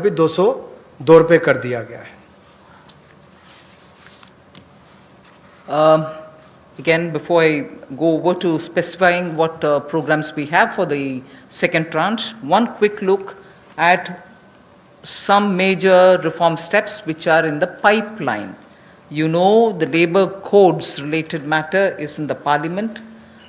भी 202 रुपए कर दिया गया है। Again, before I go over to specifying what programs we have for the second tranche, one quick look at some major reform steps which are in the pipeline. You know, the labor codes related matter is in the parliament.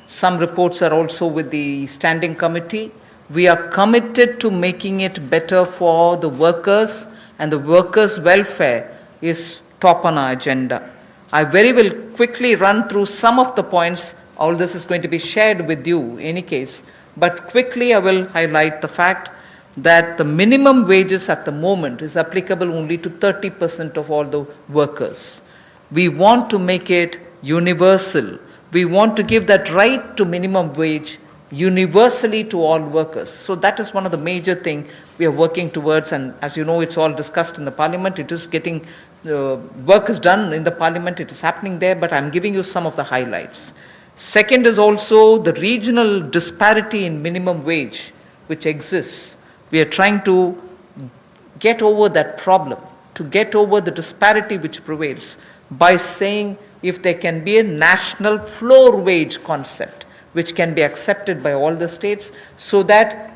Some reports are also with the standing committee. We are committed to making it better for the workers, and the workers' welfare is top on our agenda. I very will quickly run through some of the points. All this is going to be shared with you in any case, but quickly I will highlight the fact that the minimum wages at the moment is applicable only to 30% of all the workers. We want to make it universal. We want to give that right to minimum wage universally to all workers. So that is one of the major things we are working towards, and as you know, it's all discussed in the parliament. It is getting, work is done in the parliament, it is happening there, but I'm giving you some of the highlights. Second is also the regional disparity in minimum wage which exists. We are trying to get over that problem, to get over the disparity which prevails by saying if there can be a national floor wage concept which can be accepted by all the states, so that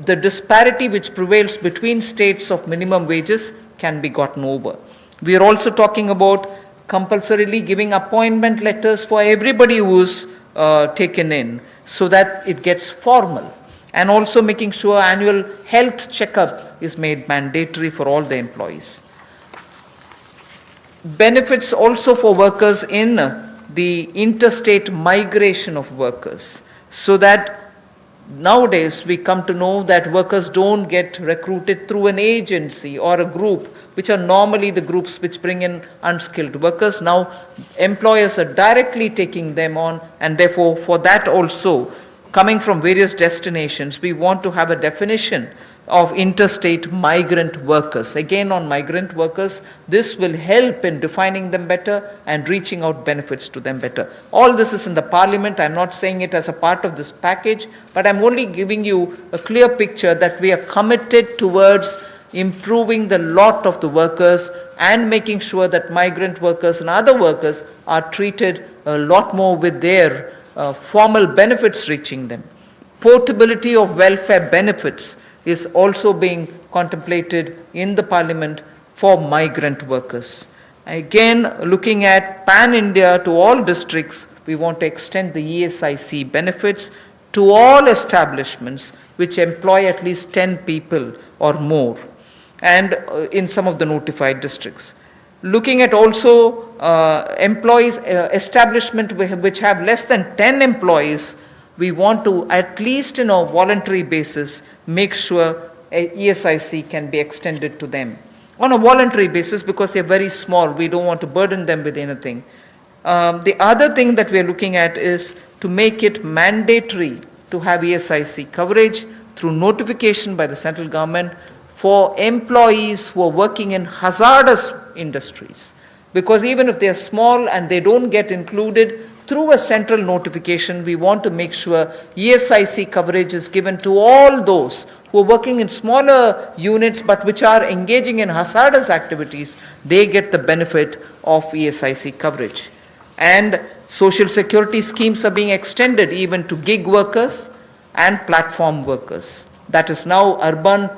the disparity which prevails between states of minimum wages can be gotten over. We are also talking about compulsorily giving appointment letters for everybody who is taken in, so that it gets formal, and also making sure annual health checkup is made mandatory for all the employees. Benefits also for workers in the interstate migration of workers, so that nowadays we come to know that workers don't get recruited through an agency or a group, which are normally the groups which bring in unskilled workers. Now employers are directly taking them on, and therefore for that also, coming from various destinations, we want to have a definition of interstate migrant workers. Again, on migrant workers, this will help in defining them better and reaching out benefits to them better. All this is in the parliament. I'm not saying it as a part of this package, but I'm only giving you a clear picture that we are committed towards improving the lot of the workers and making sure that migrant workers and other workers are treated a lot more with their formal benefits reaching them. Portability of welfare benefits is also being contemplated in the parliament for migrant workers. Again, looking at pan-India to all districts, we want to extend the ESIC benefits to all establishments which employ at least 10 people or more, and in some of the notified districts. Looking at also employees, establishment which have less than 10 employees, we want to, at least in a voluntary basis, make sure ESIC can be extended to them on a voluntary basis, because they're very small. We don't want to burden them with anything. The other thing that we're looking at is to make it mandatory to have ESIC coverage through notification by the central government for employees who are working in hazardous industries. Because even if they're small and they don't get included through a central notification, we want to make sure ESIC coverage is given to all those who are working in smaller units but which are engaging in hazardous activities. They get the benefit of ESIC coverage. And social security schemes are being extended even to gig workers and platform workers. That is now urban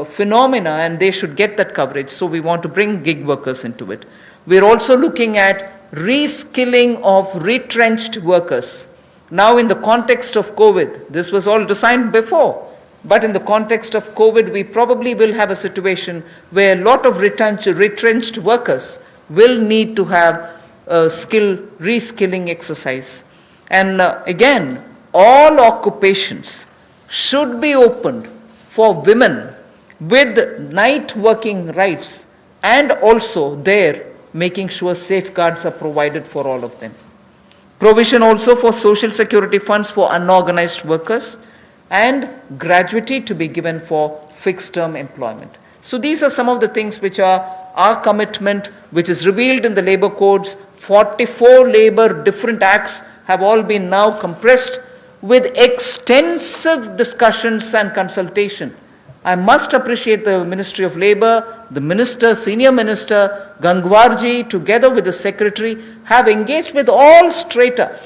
phenomena, and they should get that coverage. So we want to bring gig workers into it. We're also looking at reskilling of retrenched workers. Now in the context of COVID, this was all designed before, but in the context of COVID, we probably will have a situation where a lot of retrenched workers will need to have a reskilling exercise. And again, all occupations should be opened for women with night working rights, and also there making sure safeguards are provided for all of them. Provision also for social security funds for unorganized workers, and gratuity to be given for fixed term employment. So these are some of the things which are our commitment, which is revealed in the labor codes. 44 labor different acts have all been now compressed with extensive discussions and consultation I must appreciate the Ministry of Labour, the Minister, Senior Minister, Gangwarji, together with the Secretary, have engaged with all strata,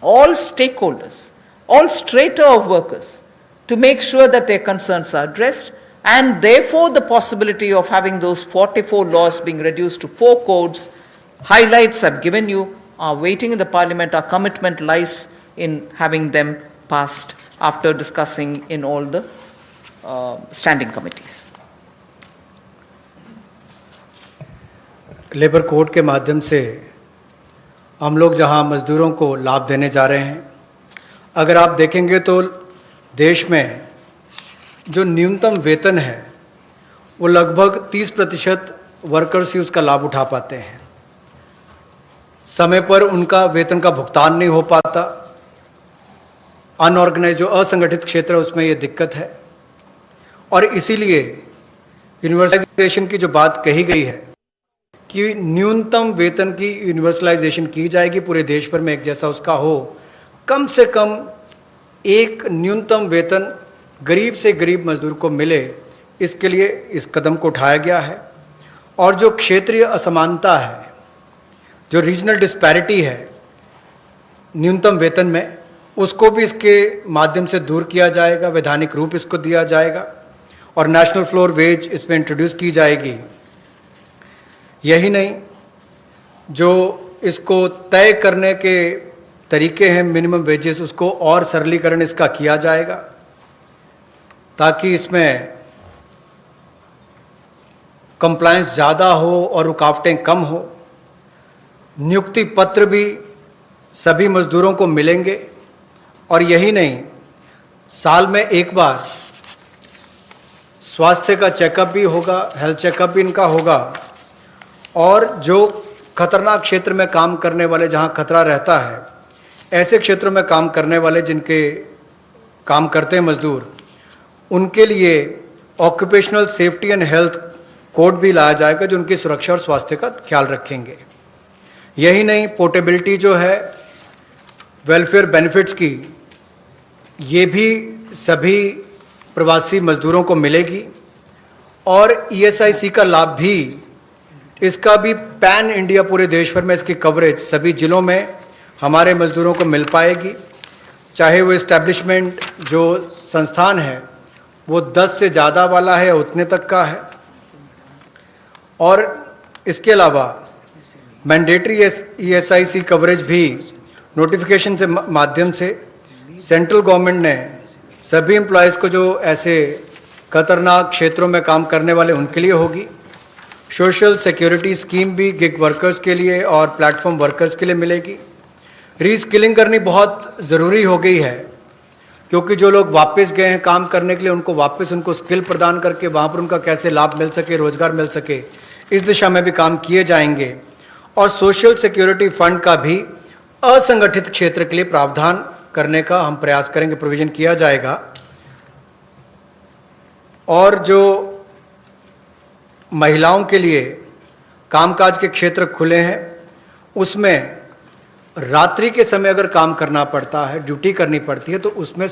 all stakeholders, all strata of workers, to make sure that their concerns are addressed, and therefore the possibility of having those 44 laws being reduced to 4 codes, highlights I've given you, are waiting in the Parliament. Our commitment lies in having them passed after discussing in all the standing committees. Labour code के माध्यम से हम लोग जहां मजदूरों को लाभ देने जा रहे हैं, अगर आप देखेंगे तो देश में जो न्यूनतम वेतन है वो लगभग 30% वर्कर्स ही उसका लाभ उठा पाते हैं। समय पर उनका वेतन का भुगतान नहीं हो पाता। अनऑर्गेनाइज जो असंगठित क्षेत्र है उसमें ये दिक्कत है, और इसीलिए यूनिवर्सलाइजेशन की जो बात कही गई है कि न्यूनतम वेतन की यूनिवर्सलाइजेशन की जाएगी, पूरे देश भर में एक जैसा उसका हो, कम से कम एक न्यूनतम वेतन गरीब से गरीब मजदूर को मिले, इसके लिए इस कदम को उठाया गया है। और जो क्षेत्रीय असमानता है, जो रीजनल डिस्पैरिटी है न्यूनतम वेतन में, उसको भी इसके माध्यम से दूर किया जाएगा, वैधानिक रूप इसको दिया जाएगा और नेशनल फ्लोर वेज इसमें इंट्रोड्यूस की जाएगी। यही नहीं, जो इसको तय करने के तरीके हैं मिनिमम वेजेस, उसको और सरलीकरण इसका किया जाएगा ताकि इसमें कंप्लायंस ज़्यादा हो और रुकावटें कम हो। नियुक्ति पत्र भी सभी मजदूरों को मिलेंगे, और यही नहीं, साल में एक बार स्वास्थ्य का चेकअप भी होगा, हेल्थ चेकअप भी इनका होगा। और जो खतरनाक क्षेत्र में काम करने वाले, जहां खतरा रहता है, ऐसे क्षेत्रों में काम करने वाले जिनके काम करते हैं मजदूर, उनके लिए occupational safety and health code भी लाया जाएगा जो उनकी सुरक्षा और स्वास्थ्य का ख्याल रखेंगे। यही नहीं, पोर्टेबिलिटी जो है वेलफेयर बेनिफिट्स की, ये भी सभी प्रवासी मजदूरों को मिलेगी। और ईएसआईसी का लाभ भी, इसका भी पैन इंडिया पूरे देश भर में इसकी कवरेज सभी जिलों में हमारे मजदूरों को मिल पाएगी, चाहे वो इस्टेब्लिशमेंट जो संस्थान है वो 10 से ज़्यादा वाला है, उतने तक का है। और इसके अलावा मैंडेटरी ईएसआईसी कवरेज भी नोटिफिकेशन से माध्यम से सेंट्रल गवर्नमेंट ने सभी एम्प्लॉयज़ को जो ऐसे खतरनाक क्षेत्रों में काम करने वाले उनके लिए होगी। सोशल सिक्योरिटी स्कीम भी गिग वर्कर्स के लिए और प्लेटफॉर्म वर्कर्स के लिए मिलेगी। रीस्किलिंग करनी बहुत ज़रूरी हो गई है, क्योंकि जो लोग वापस गए हैं काम करने के लिए, उनको वापस उनको स्किल प्रदान करके वहाँ पर उनका कैसे लाभ मिल सके, रोजगार मिल सके, इस दिशा में भी काम किए जाएंगे। और सोशल सिक्योरिटी फंड का भी असंगठित क्षेत्र के लिए प्रावधान करने का हम प्रयास करेंगे, प्रोविजन किया जाएगा। और जो महिलाओं के लिए कामकाज के क्षेत्र खुले हैं, उसमें रात्रि के समय अगर काम करना पड़ता है, ड्यूटी करनी पड़ती है, तो उसमें